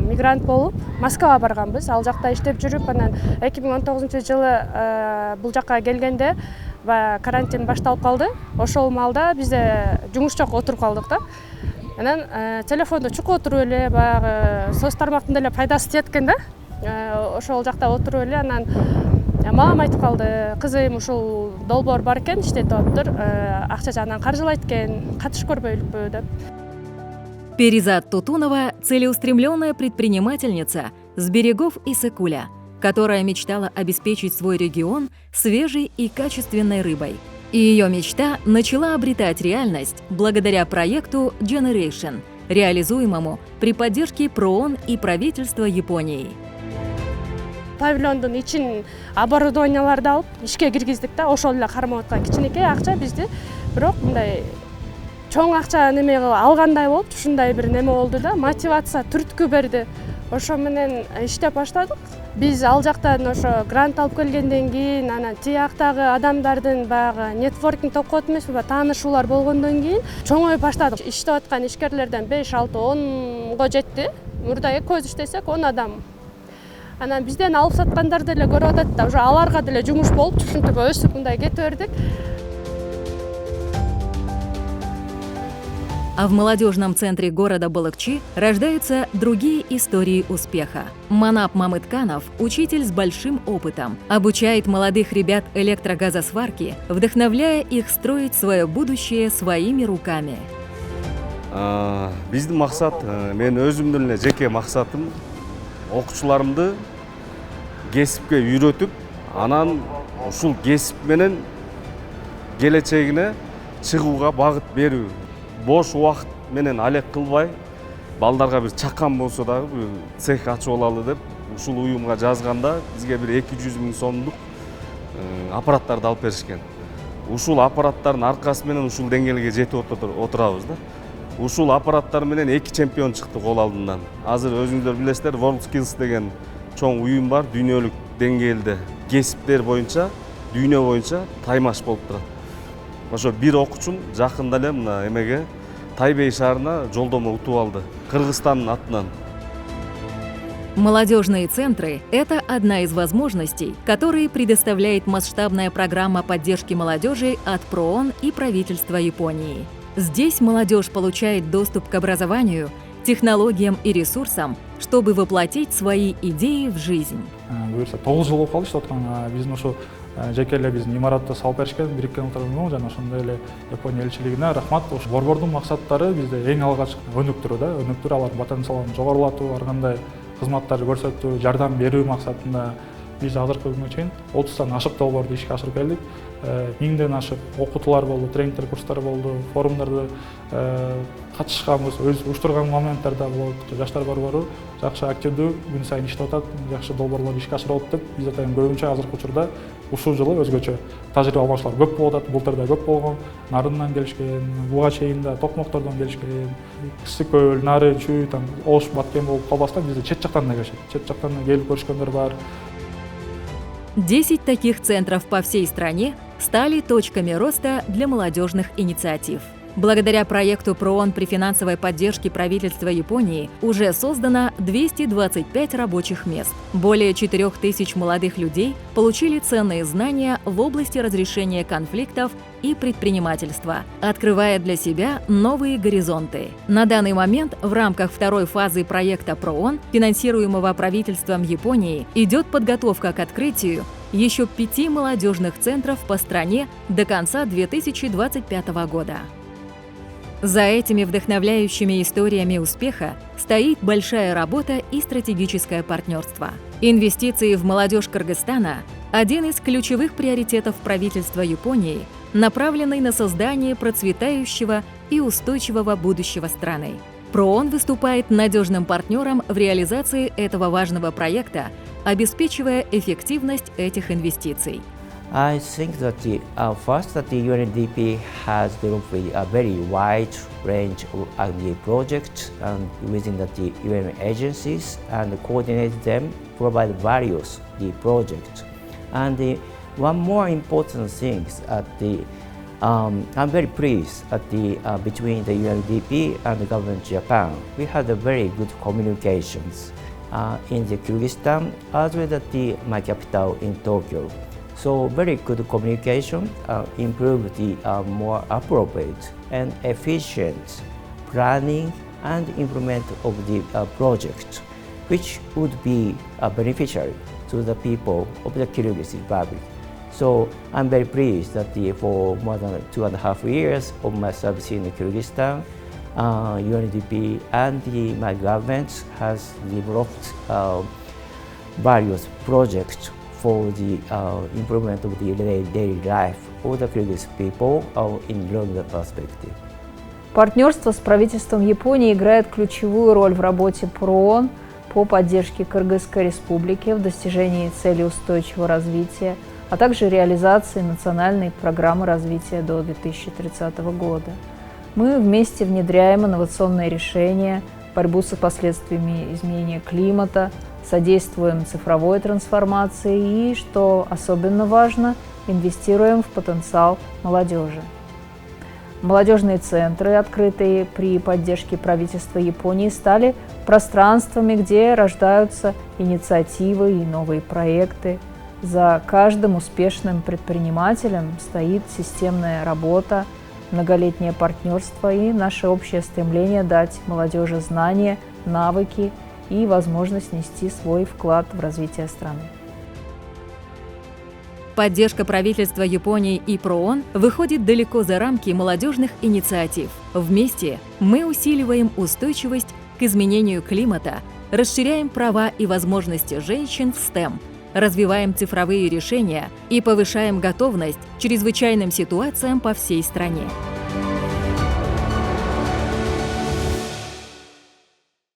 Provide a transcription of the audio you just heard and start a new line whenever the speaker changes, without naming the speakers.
Мигрант болуп Москвага барганбыз. Ал жакта иштеп жүрүп, анан 2019-жылы бул жакка келгенде баягы карантин башталып калды. Ошол маалда бизде жумуш жок, отуруп калдык да. Анан телефондо чукуп отуруп эле баягы соц тармактын деле пайдасы тиет экен да. Ошол жакта отуруп эле анан мамам айтып калды, кызым ушул долбоор бар экен, иштетип атыптыр, акча жагынан каржылайт экен, катышып көрбөйлүкпү деп.
Перизат Тутунова – целеустремленная предпринимательница с берегов Иссык-Куля, которая мечтала обеспечить свой регион свежей и качественной рыбой. И ее мечта начала обретать реальность благодаря проекту Generation, реализуемому при поддержке ПРООН и правительства Японии.
Павильондун ичин оборудованияларды алып ишке киргиздик да, ошол эле кармап аткан кичинекей акча бизди, бирок мындай чоң акча неме алгандай болуп, ушундай бир неме болду да, мотивация, түрткү берди. Ошо менен иштеп баштадык. Биз ал жактан ошо грант алып келгенден кийин, анан тияктагы адамдардын баягы нетворкинг токот эмеспи, таанышуулар болгондон кийин чоңоюп баштадык. Иштеп аткан ишкерлерден 5, 6, 10го жетти. Мурда экөөбүз иштесек 10 адам. Анан бизден алып саткандар деле көрүп атат да, уже аларга деле жумуш болуп, ушинтип өсүп мындай кете бердик.
А в молодежном центре города Балыкчи рождаются другие истории успеха. Манап Мамытканов – учитель с большим опытом, обучает молодых ребят электрогазосварки, вдохновляя их строить свое будущее своими руками.
Биздин максат, мен өзүмдүн эле жеке максатым окуучуларымды кесипке үйрөтүп, анан ушул кесип менен келечегине чыгууга багыт берүү. Бош убакыт менен алек кылбай, балдарга бир чакан болсо дагы бир цех ачып алалы деп ушул уюмга жазганда бизге бир 200 000 сомдук аппараттарды алып беришкен. Ушул аппараттардын аркасы менен ушул деңгээлге жетип отурабыз да. Ушул аппараттар менен 2 чемпион чыкты кол алдынан. Азыр өзүңүздөр билесиздер, WorldSkills деген чоң уюм бар, дүйнөлүк деңгээлде кесиптер боюнча, дүйнө боюнча таймаш болуп турат. Ошо бир окуучум жакында эле мына эмеге Тайбэй шаарына жолдомо утуп алды, Кыргызстандын атынан.
Молодежные центры – это одна из возможностей, которые предоставляет масштабная программа поддержки молодежи от ПРООН и правительства Японии. Здесь молодежь получает доступ к образованию, технологиям и ресурсам, чтобы воплотить свои идеи в жизнь.
Буюрса 9 жыл болуп калды иштеп атканга. Биздин ошо жеке эле биздин имаратты салып беришкен, бириккен улуттар уюму жана ошондой эле Япония элчилигине рахмат. Ошо борбордун максаттары бизде эң алгач өнүктүрүү да, өнүктүрүү, алардын потенциалын жогорулатуу, ар кандай кызматтарды көрсөтүү, жардам берүү максатында биз азыркы күнгө чейин 30тан ашык долбоорду ишке ашырып келдик. 1000ден ашык окутуулар болду, тренингтер, курстар болду, форумдарды катышканбыз, өз уюштурган моменттер да болот. Жаштар борбору жакшы активдүү күн сайын иштеп атат, жакшы долбоорлор ишке ашырып атат. Биз атайын көбүнчө азыркы учурда ушул жылы өзгөчө тажрыйба алмашуулар көп болуп атат. Былтыр да көп болгон. Нарындан келишкен, буга чейин да Токмоктордон келишкен, Ысык көл, Нары, Чүй, Ош, Баткен болуп калбастан бизде чет жактан да келишет. Чет жактан да келип көрүшкөндөр бар.
10 таких центров по всей стране стали точками роста для молодежных инициатив. Благодаря проекту ПРООН при финансовой поддержке правительства Японии уже создано 225 рабочих мест. Более 4000 молодых людей получили ценные знания в области разрешения конфликтов и предпринимательства, открывая для себя новые горизонты. На данный момент в рамках второй фазы проекта ПРООН, финансируемого правительством Японии, идет подготовка к открытию еще 5 молодежных центров по стране до конца 2025 года. За этими вдохновляющими историями успеха стоит большая работа и стратегическое партнерство. Инвестиции в молодежь Кыргызстана – один из ключевых приоритетов правительства Японии, направленный на создание процветающего и устойчивого будущего страны. ПРООН выступает надежным партнером в реализации этого важного проекта, обеспечивая эффективность этих инвестиций.
I think that first that the UNDP has developed a very wide range of the projects and within the UN agencies and coordinate them, provide various the projects. And one more important thing is that I'm very pleased that between the UNDP and the government of Japan, we had a very good communications in the Kyrgyzstan as well as my capital in Tokyo. So very good communication improved the more appropriate and efficient planning and implement of the project, which would be beneficial to the people of the Kyrgyz Republic. So I'm very pleased that for more than 2.5 years of my service in Kyrgyzstan, UNDP and my government has developed various projects for the improvement of the daily life of the Kyrgyz people in longer perspective.
Партнерство с правительством Японии играет ключевую роль в работе ПРООН по поддержке Кыргызской Республики в достижении целей устойчивого развития, а также реализации национальной программы развития до 2030 года. Мы вместе внедряем инновационные решения, борьбу с последствиями изменения климата, содействуем цифровой трансформации и, что особенно важно, инвестируем в потенциал молодежи. Молодежные центры, открытые при поддержке правительства Японии, стали пространствами, где рождаются инициативы и новые проекты. За каждым успешным предпринимателем стоит системная работа, многолетнее партнерство и наше общее стремление дать молодежи знания, навыки и возможность нести свой вклад в развитие страны.
Поддержка правительства Японии и ПРООН выходит далеко за рамки молодежных инициатив. Вместе мы усиливаем устойчивость к изменению климата, расширяем права и возможности женщин в STEM, развиваем цифровые решения и повышаем готовность к чрезвычайным ситуациям по всей стране.